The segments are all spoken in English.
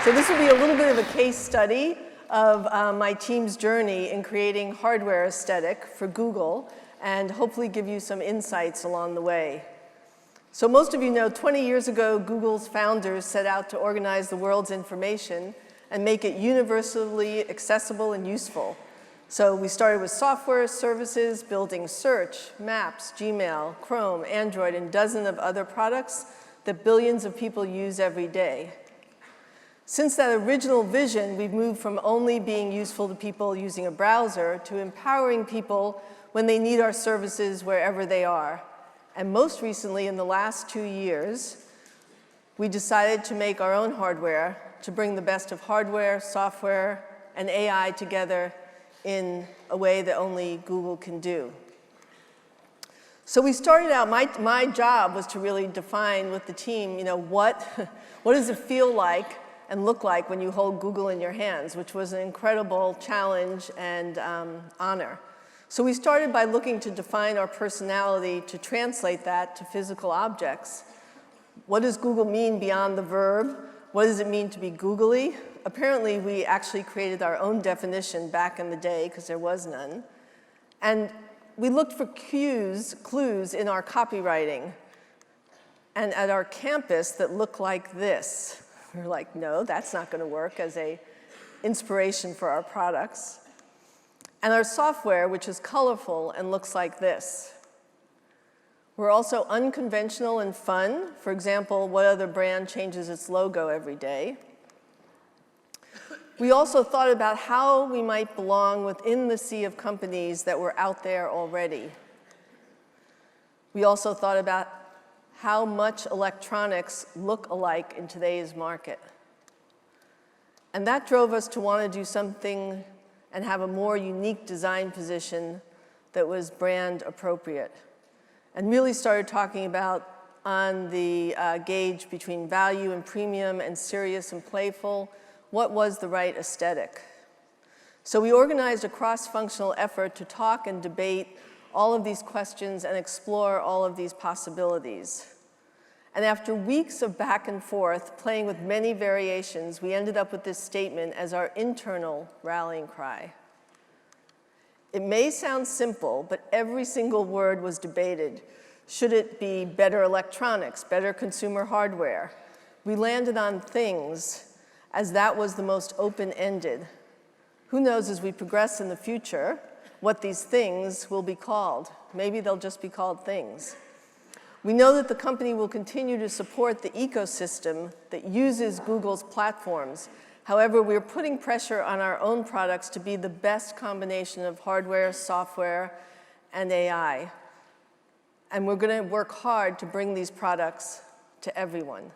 So this will be a little bit of a case study of my team's journey in creating hardware aesthetic for Google and hopefully give you some insights along the way. So most of you know 20 years ago, Google's founders set out to organize the world's information and make it universally accessible and useful. So we started with software, services, building search, maps, Gmail, Chrome, Android, and dozens of other products that billions of people use every day. Since that original vision, we've moved from only being useful to people using a browser to empowering people when they need our services wherever they are. And most recently, in the last 2 years, we decided to make our own hardware to bring the best of hardware, software, and AI together in a way that only Google can do. So we started out, my job was to really define with the team, what does it feel like and look like when you hold Google in your hands, which was an incredible challenge and honor. So we started by looking to define our personality to translate that to physical objects. What does Google mean beyond the verb? What does it mean to be googly? Apparently, we actually created our own definition back in the day because there was none. And we looked for clues in our copywriting and at our campus that looked like this. We're like, no, that's not going to work as an inspiration for our products. And our software, which is colorful and looks like this. We're also unconventional and fun. For example, what other brand changes its logo every day? We also thought about how we might belong within the sea of companies that were out there already. We also thought about how much electronics look alike in today's market. And that drove us to want to do something and have a more unique design position that was brand appropriate. And really started talking about on the gauge between value and premium and serious and playful, what was the right aesthetic? So we organized a cross-functional effort to talk and debate all of these questions and explore all of these possibilities. And after weeks of back and forth, playing with many variations, we ended up with this statement as our internal rallying cry. It may sound simple, but every single word was debated. Should it be better electronics, better consumer hardware? We landed on things, as that was the most open-ended. Who knows, as we progress in the future, what these things will be called. Maybe they'll just be called things. We know that the company will continue to support the ecosystem that uses Google's platforms. However, we're putting pressure on our own products to be the best combination of hardware, software, and AI. And we're going to work hard to bring these products to everyone.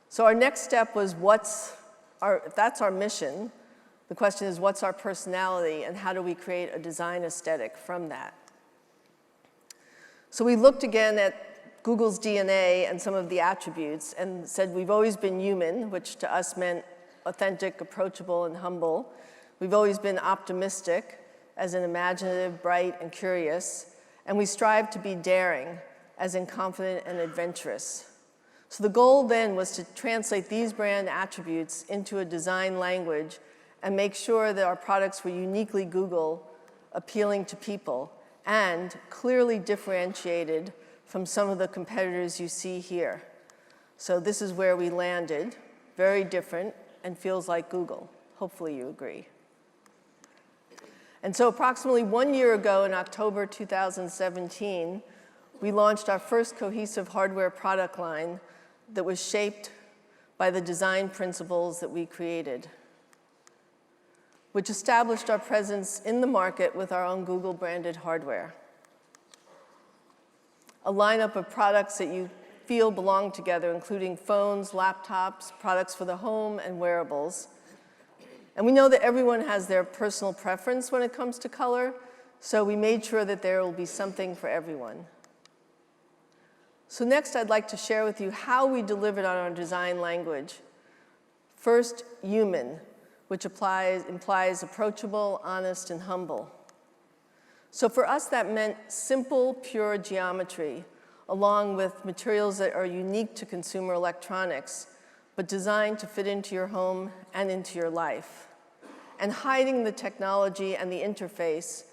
So our next step was if that's our mission, the question is what's our personality and how do we create a design aesthetic from that? So we looked again at Google's DNA and some of the attributes and said we've always been human, which to us meant authentic, approachable, and humble. We've always been optimistic, as in imaginative, bright, and curious. And we strive to be daring, as in confident and adventurous. So the goal then was to translate these brand attributes into a design language and make sure that our products were uniquely Google, appealing to people, and clearly differentiated from some of the competitors you see here. So this is where we landed, very different, and feels like Google. Hopefully you agree. And so approximately 1 year ago in October 2017, we launched our first cohesive hardware product line that was shaped by the design principles that we created, which established our presence in the market with our own Google-branded hardware. A lineup of products that you feel belong together, including phones, laptops, products for the home, and wearables. And we know that everyone has their personal preference when it comes to color, so we made sure that there will be something for everyone. So next, I'd like to share with you how we delivered on our design language. First, human, which implies approachable, honest, and humble. So for us, that meant simple, pure geometry, along with materials that are unique to consumer electronics, but designed to fit into your home and into your life, and hiding the technology and the interface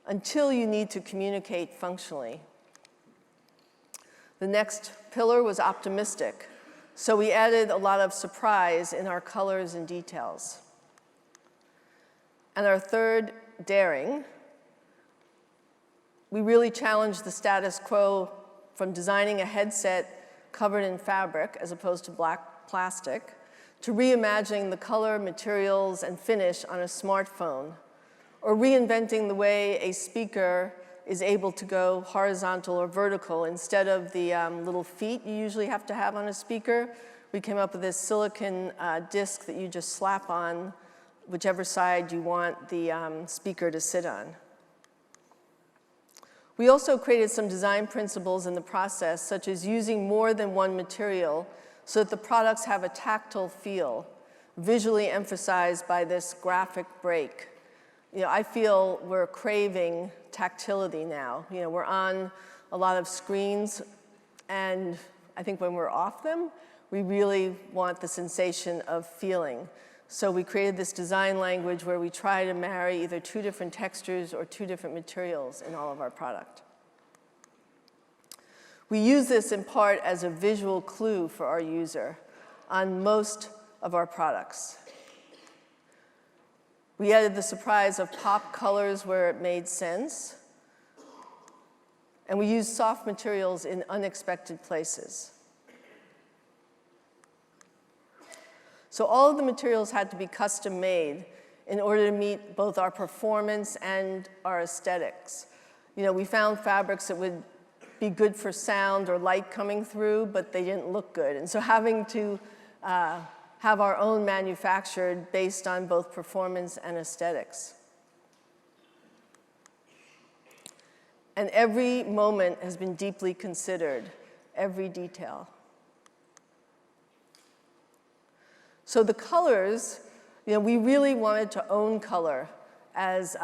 until you need to communicate functionally. The next pillar was optimistic, so we added a lot of surprise in our colors and details. And our third, daring, we really challenged the status quo from designing a headset covered in fabric as opposed to black plastic, to reimagining the color, materials, and finish on a smartphone, or reinventing the way a speaker is able to go horizontal or vertical. Instead of the little feet you usually have to have on a speaker, we came up with this silicon disc that you just slap on whichever side you want the speaker to sit on. We also created some design principles in the process, such as using more than one material so that the products have a tactile feel, visually emphasized by this graphic break. I feel we're craving tactility now. We're on a lot of screens, and I think when we're off them, we really want the sensation of feeling. So we created this design language where we try to marry either two different textures or two different materials in all of our product. We use this in part as a visual clue for our user on most of our products. We added the surprise of pop colors where it made sense. And we used soft materials in unexpected places. So all of the materials had to be custom made in order to meet both our performance and our aesthetics. We found fabrics that would be good for sound or light coming through, but they didn't look good. And so having to have our own manufactured based on both performance and aesthetics. And every moment has been deeply considered, every detail. So the colors, we really wanted to own color as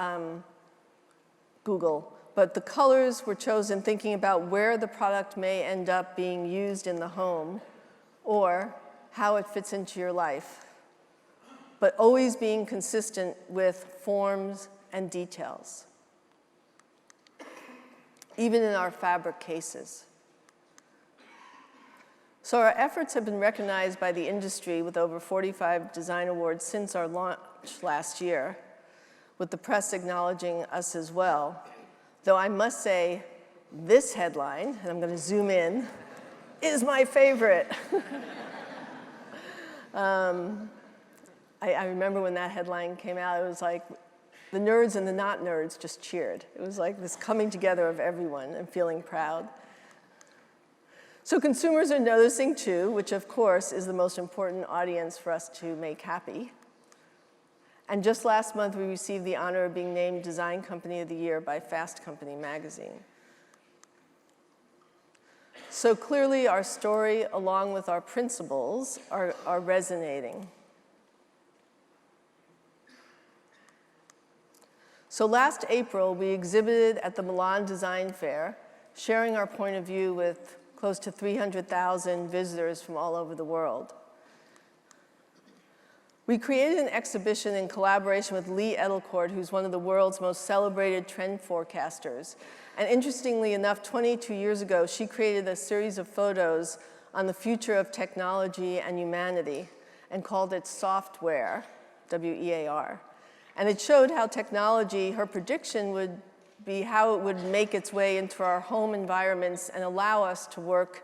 Google, but the colors were chosen thinking about where the product may end up being used in the home or how it fits into your life, but always being consistent with forms and details, even in our fabric cases. So our efforts have been recognized by the industry with over 45 design awards since our launch last year, with the press acknowledging us as well. Though I must say, this headline, and I'm going to zoom in, is my favorite. I remember when that headline came out, it was like the nerds and the not nerds just cheered. It was like this coming together of everyone and feeling proud. So consumers are noticing too, which of course is the most important audience for us to make happy. And just last month, we received the honor of being named Design Company of the Year by Fast Company magazine. So clearly our story, along with our principles, are resonating. So last April, we exhibited at the Milan Design Fair, sharing our point of view with close to 300,000 visitors from all over the world. We created an exhibition in collaboration with Lee Edelcourt, who's one of the world's most celebrated trend forecasters. And interestingly enough, 22 years ago, she created a series of photos on the future of technology and humanity and called it Software, W-E-A-R. And it showed how technology, her prediction would be how it would make its way into our home environments and allow us to work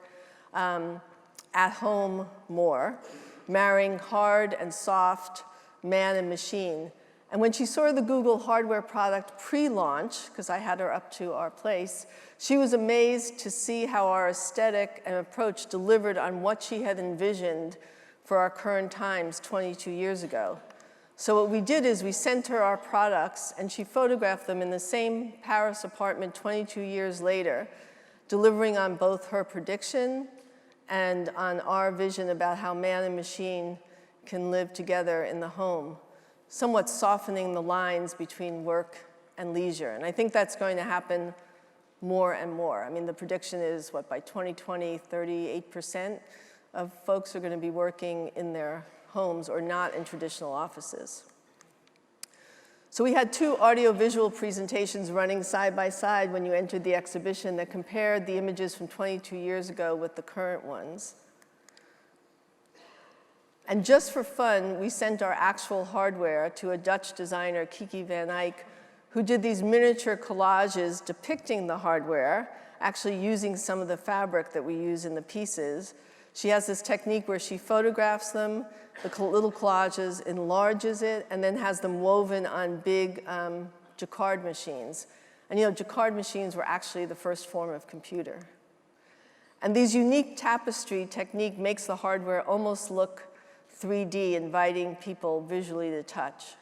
at home more, marrying hard and soft, man and machine. And when she saw the Google hardware product pre-launch, because I had her up to our place, she was amazed to see how our aesthetic and approach delivered on what she had envisioned for our current times 22 years ago. So what we did is we sent her our products, and she photographed them in the same Paris apartment 22 years later, delivering on both her prediction and on our vision about how man and machine can live together in the home, somewhat softening the lines between work and leisure. And I think that's going to happen more and more. I mean, the prediction is, what, by 2020, 38% of folks who are going to be working in their homes or not in traditional offices. So we had 2 audiovisual presentations running side by side when you entered the exhibition that compared the images from 22 years ago with the current ones. And just for fun, we sent our actual hardware to a Dutch designer, Kiki van Eyck, who did these miniature collages depicting the hardware, actually using some of the fabric that we use in the pieces. She has this technique where she photographs them, the little collages, enlarges it, and then has them woven on big jacquard machines. And jacquard machines were actually the first form of computer. And these unique tapestry technique makes the hardware almost look 3D, inviting people visually to touch.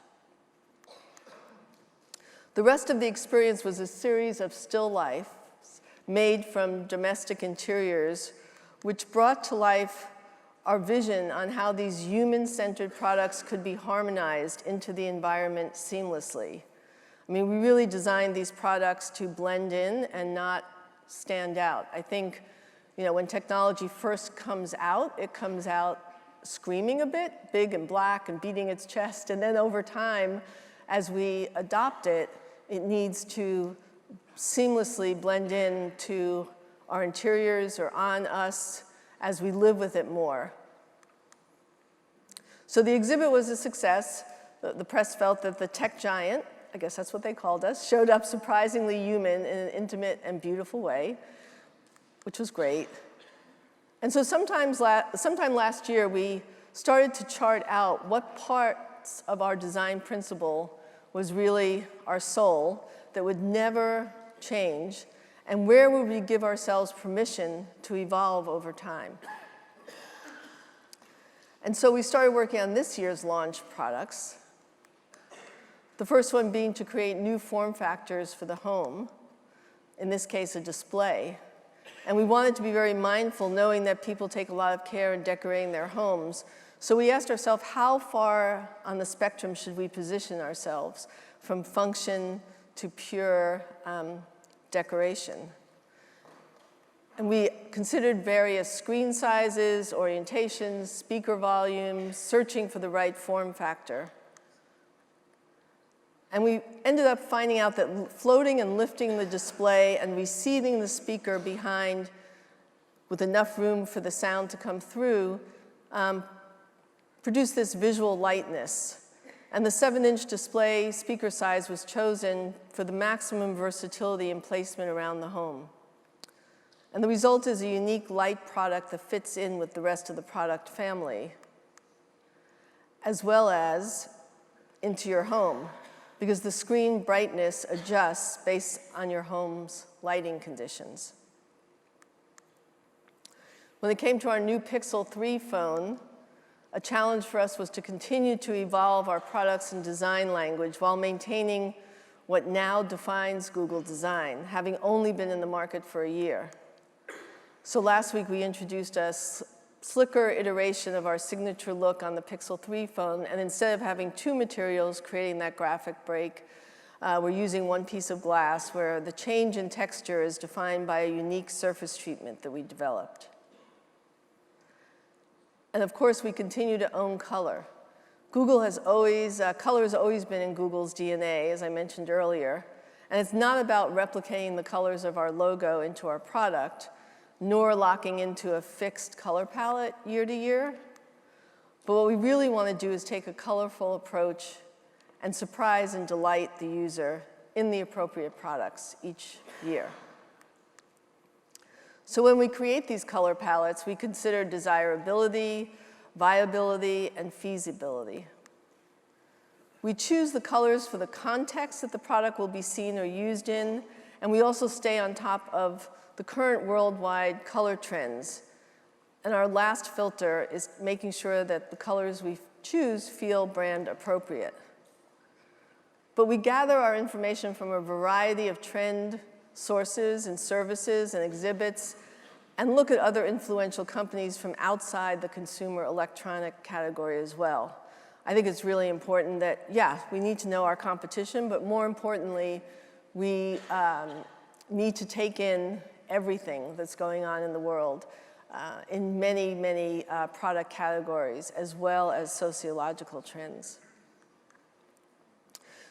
The rest of the experience was a series of still lifes made from domestic interiors, which brought to life our vision on how these human-centered products could be harmonized into the environment seamlessly. I mean, we really designed these products to blend in and not stand out. I think, when technology first comes out, it comes out screaming a bit, big and black and beating its chest, and then over time, as we adopt it, it needs to seamlessly blend in to our interiors or on us as we live with it more. So the exhibit was a success. The press felt that the tech giant, I guess that's what they called us, showed up surprisingly human in an intimate and beautiful way, which was great. And so sometime last year, we started to chart out what parts of our design principle was really our soul that would never change, and where would we give ourselves permission to evolve over time. And so we started working on this year's launch products. The first one being to create new form factors for the home, in this case, a display. And we wanted to be very mindful, knowing that people take a lot of care in decorating their homes. So we asked ourselves, how far on the spectrum should we position ourselves, from function to pure decoration? And we considered various screen sizes, orientations, speaker volumes, searching for the right form factor. And we ended up finding out that floating and lifting the display and reseating the speaker behind with enough room for the sound to come through produced this visual lightness. And the 7-inch display speaker size was chosen for the maximum versatility and placement around the home. And the result is a unique light product that fits in with the rest of the product family, as well as into your home, because the screen brightness adjusts based on your home's lighting conditions. When it came to our new Pixel 3 phone, a challenge for us was to continue to evolve our products and design language while maintaining what now defines Google design, having only been in the market for a year. So last week, we introduced a slicker iteration of our signature look on the Pixel 3 phone, and instead of having 2 materials creating that graphic break, we're using one piece of glass where the change in texture is defined by a unique surface treatment that we developed. And of course, we continue to own color. Color has always been in Google's DNA, as I mentioned earlier, and it's not about replicating the colors of our logo into our product, nor locking into a fixed color palette year to year. But what we really want to do is take a colorful approach and surprise and delight the user in the appropriate products each year. So when we create these color palettes, we consider desirability, viability, and feasibility. We choose the colors for the context that the product will be seen or used in, and we also stay on top of the current worldwide color trends. And our last filter is making sure that the colors we choose feel brand appropriate. But we gather our information from a variety of trend sources and services and exhibits, and look at other influential companies from outside the consumer electronic category as well. I think it's really important that, yeah, we need to know our competition, but more importantly, we need to take in everything that's going on in the world. in many, many product categories, as well as sociological trends.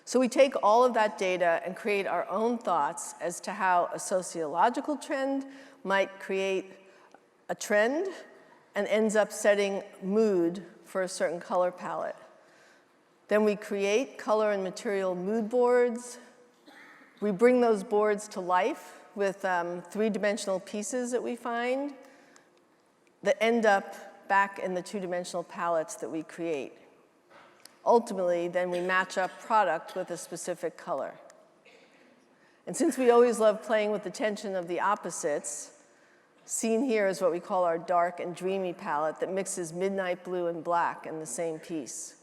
So we take all of that data and create our own thoughts as to how a sociological trend might create a trend and ends up setting mood for a certain color palette. Then we create color and material mood boards. We bring those boards to life with three-dimensional pieces that we find that end up back in the two-dimensional palettes that we create. Ultimately, then we match up product with a specific color. And since we always love playing with the tension of the opposites, seen here is what we call our dark and dreamy palette that mixes midnight blue and black in the same piece.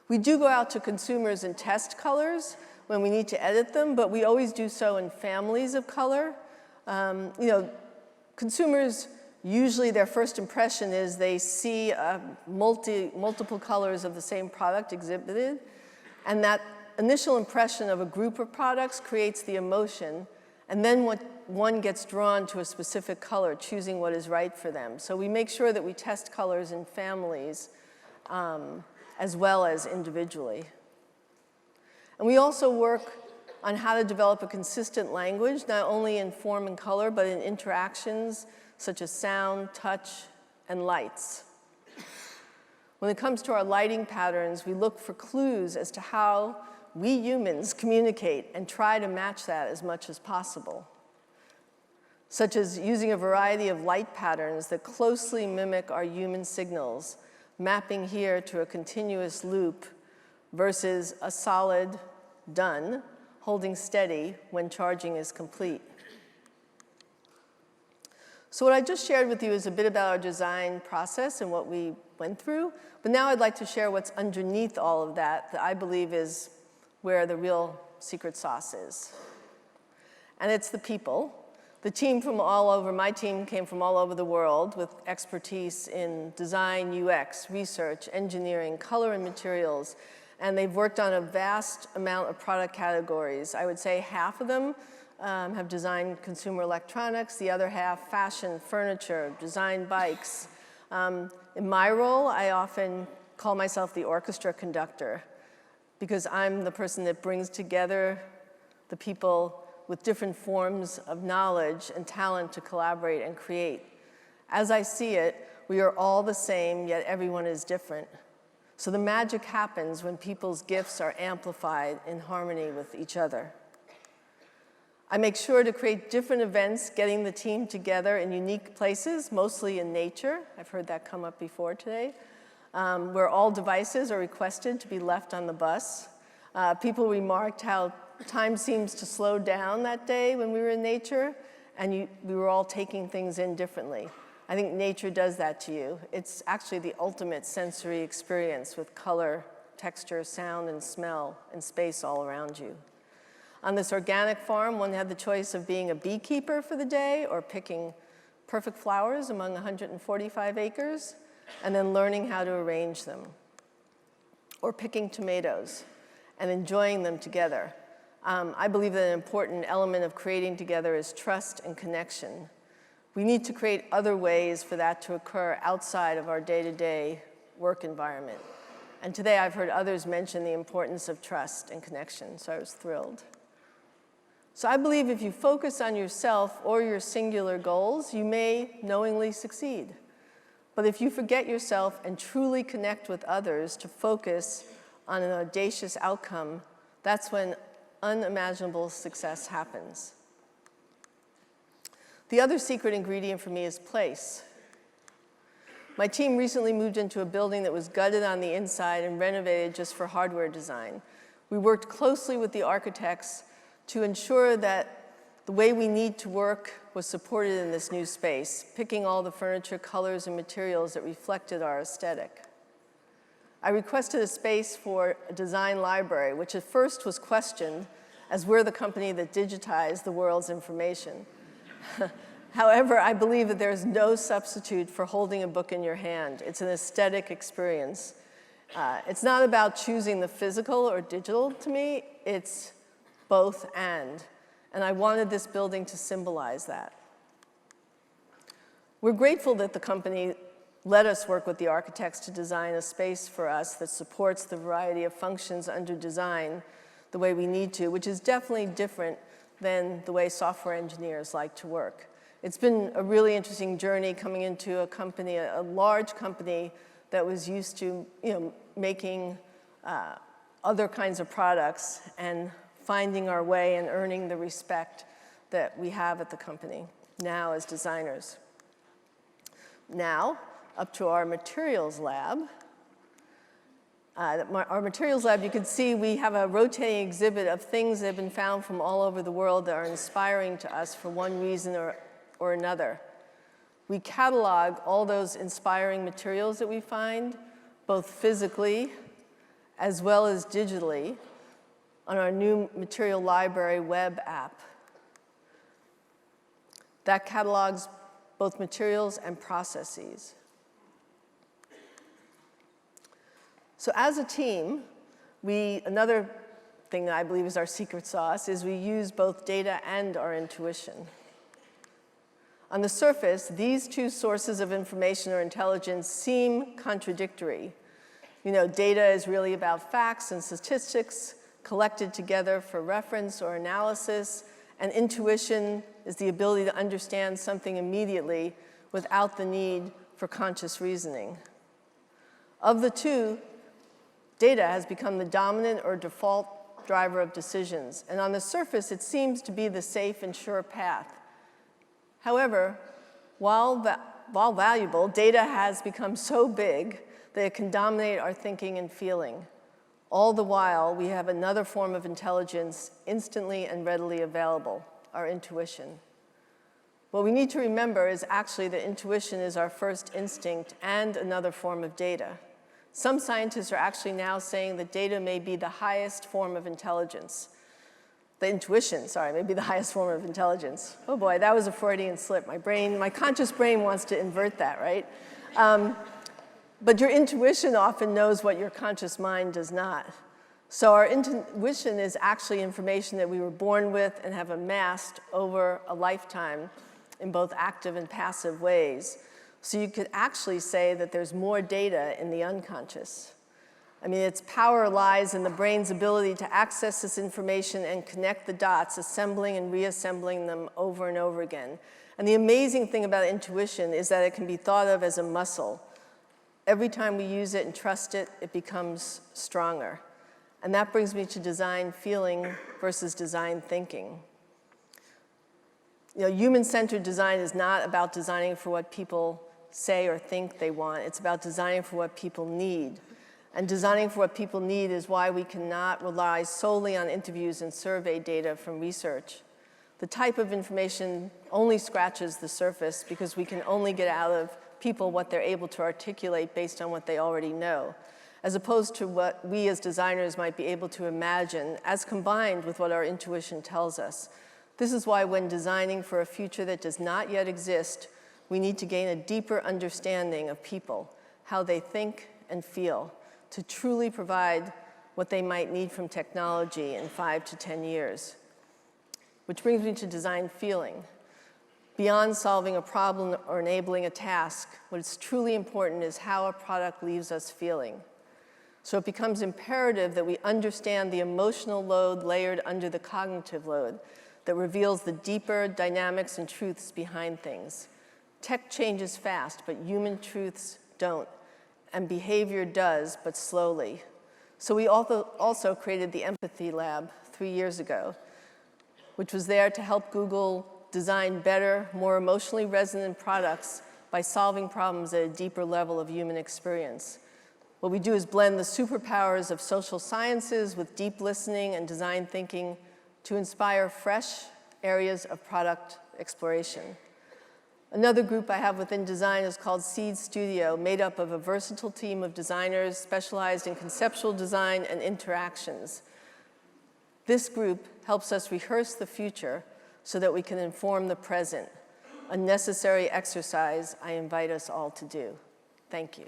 We do go out to consumers and test colors when we need to edit them, but we always do so in families of color. Consumers, usually their first impression is they see multiple colors of the same product exhibited, and that initial impression of a group of products creates the emotion, and then one gets drawn to a specific color, choosing what is right for them. So we make sure that we test colors in families as well as individually. And we also work on how to develop a consistent language, not only in form and color, but in interactions such as sound, touch, and lights. When it comes to our lighting patterns, we look for clues as to how we humans communicate and try to match that as much as possible, such as using a variety of light patterns that closely mimic our human signals, mapping here to a continuous loop versus a solid done, holding steady when charging is complete. So what I just shared with you is a bit about our design process and what we went through, but now I'd like to share what's underneath all of that I believe is where the real secret sauce is. And it's the people. The team from all over, my team came from all over the world with expertise in design, UX, research, engineering, color and materials, and they've worked on a vast amount of product categories. I would say half of them have designed consumer electronics, the other half fashion, furniture, design bikes. In my role, I often call myself the orchestra conductor because I'm the person that brings together the people with different forms of knowledge and talent to collaborate and create. As I see it, we are all the same, yet everyone is different. So the magic happens when people's gifts are amplified in harmony with each other. I make sure to create different events, getting the team together in unique places, mostly in nature. I've heard that come up before today, where all devices are requested to be left on the bus. People remarked how time seems to slow down that day when we were in nature, and we were all taking things in differently. I think nature does that to you. It's actually the ultimate sensory experience with color, texture, sound, and smell, and space all around you. On this organic farm, one had the choice of being a beekeeper for the day or picking perfect flowers among 145 acres and then learning how to arrange them, or picking tomatoes and enjoying them together. I believe that an important element of creating together is trust and connection. We need to create other ways for that to occur outside of our day-to-day work environment. And today I've heard others mention the importance of trust and connection, so I was thrilled. So I believe if you focus on yourself or your singular goals, you may knowingly succeed. But if you forget yourself and truly connect with others to focus on an audacious outcome, that's when unimaginable success happens. The other secret ingredient for me is place. My team recently moved into a building that was gutted on the inside and renovated just for hardware design. We worked closely with the architects to ensure that the way we need to work was supported in this new space, picking all the furniture, colors, and materials that reflected our aesthetic. I requested a space for a design library, which at first was questioned, as we're the company that digitized the world's information. However, I believe that there's no substitute for holding a book in your hand. It's an aesthetic experience. It's not about choosing the physical or digital to me, it's both and I wanted this building to symbolize that. We're grateful that the company let us work with the architects to design a space for us that supports the variety of functions under design the way we need to, which is definitely different than the way software engineers like to work. It's been a really interesting journey coming into a company, a large company that was used to making other kinds of products and finding our way and earning the respect that we have at the company now as designers. Now, up to our materials lab. Our materials lab, you can see we have a rotating exhibit of things that have been found from all over the world that are inspiring to us for one reason or another. We catalog all those inspiring materials that we find, both physically as well as digitally, on our new Material Library web app. That catalogs both materials and processes. So as a team, another thing that I believe is our secret sauce is we use both data and our intuition. On the surface, these two sources of information or intelligence seem contradictory. Data is really about facts and statistics collected together for reference or analysis, and intuition is the ability to understand something immediately without the need for conscious reasoning. Of the two, data has become the dominant or default driver of decisions, and on the surface, it seems to be the safe and sure path. However, while valuable, data has become so big that it can dominate our thinking and feeling. All the while, we have another form of intelligence instantly and readily available, our intuition. What we need to remember is actually that intuition is our first instinct and another form of data. Some scientists are actually now saying that data may be the highest form of intelligence. The intuition, sorry, may be the highest form of intelligence. Oh boy, that was a Freudian slip. My conscious brain wants to invert that, right? But your intuition often knows what your conscious mind does not. So our intuition is actually information that we were born with and have amassed over a lifetime in both active and passive ways. So you could actually say that there's more data in the unconscious. Its power lies in the brain's ability to access this information and connect the dots, assembling and reassembling them over and over again. And the amazing thing about intuition is that it can be thought of as a muscle. Every time we use it and trust it, it becomes stronger. And that brings me to design feeling versus design thinking. Human-centered design is not about designing for what people say or think they want. It's about designing for what people need. And designing for what people need is why we cannot rely solely on interviews and survey data from research. The type of information only scratches the surface because we can only get out of people what they're able to articulate based on what they already know, as opposed to what we as designers might be able to imagine as combined with what our intuition tells us. This is why when designing for a future that does not yet exist, we need to gain a deeper understanding of people, how they think and feel, to truly provide what they might need from technology in 5 to 10 years. Which brings me to design feeling. Beyond solving a problem or enabling a task, what's truly important is how a product leaves us feeling. So it becomes imperative that we understand the emotional load layered under the cognitive load that reveals the deeper dynamics and truths behind things. Tech changes fast, but human truths don't, and behavior does, but slowly. So we also created the Empathy Lab 3 years ago, which was there to help Google design better, more emotionally resonant products by solving problems at a deeper level of human experience. What we do is blend the superpowers of social sciences with deep listening and design thinking to inspire fresh areas of product exploration. Another group I have within design is called Seed Studio, made up of a versatile team of designers specialized in conceptual design and interactions. This group helps us rehearse the future so that we can inform the present, a necessary exercise I invite us all to do. Thank you.